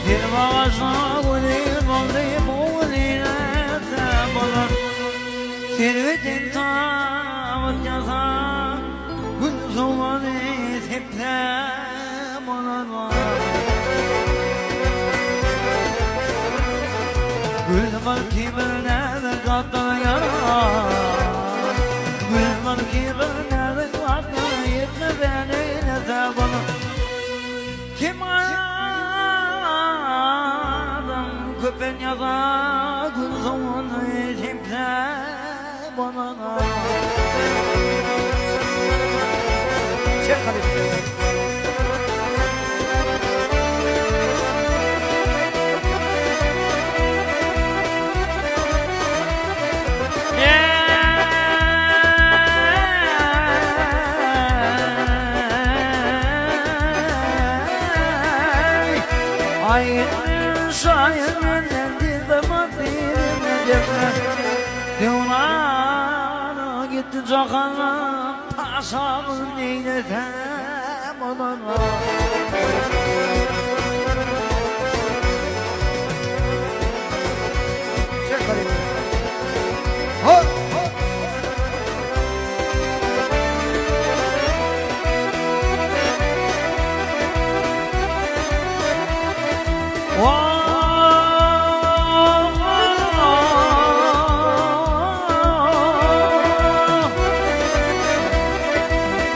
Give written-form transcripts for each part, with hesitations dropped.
Bir bağışla bunu bağlayıp oğluna tabanlar Servetin tavuk yazan Gün soğanı teplem olanlar Gül var kibirine de katlar yarar Gül var kibirine de katlar yetme beni ne tabanlar Kim köpen yaza gün zamanı temple bana Çek hadi Ayın şahirin elinde bakırım Dünyana gitti cahanım Paşamın neylesem onunla Çek hadi Hop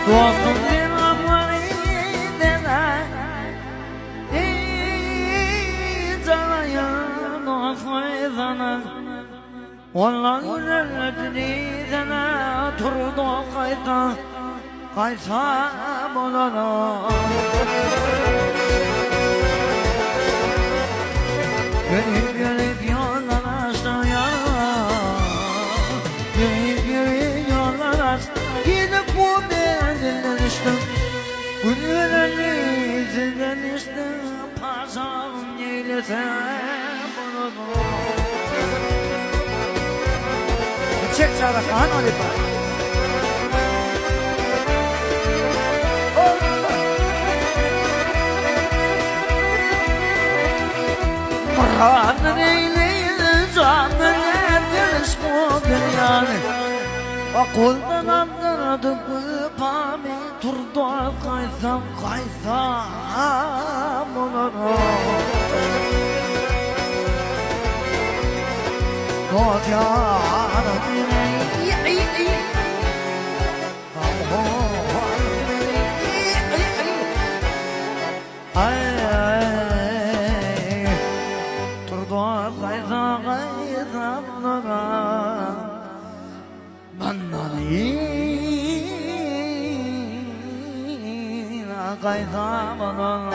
Dostum dinamları dene İncalayan dostum sana Onlar gülerdi sana Turdu kayta Kaysa bulana Gönül gönül yollar açtı yana Gönül yollar açtı Gidip bu bendinden içtim Gönüllerini izden içtim Paşam neylesem bunu Çek çağda kan hadi bak Muradın eyleyin canın erdiş bu dünyanı Akuldan anladım pami turdu kaysam onunu Kotyana beni Kaysa bana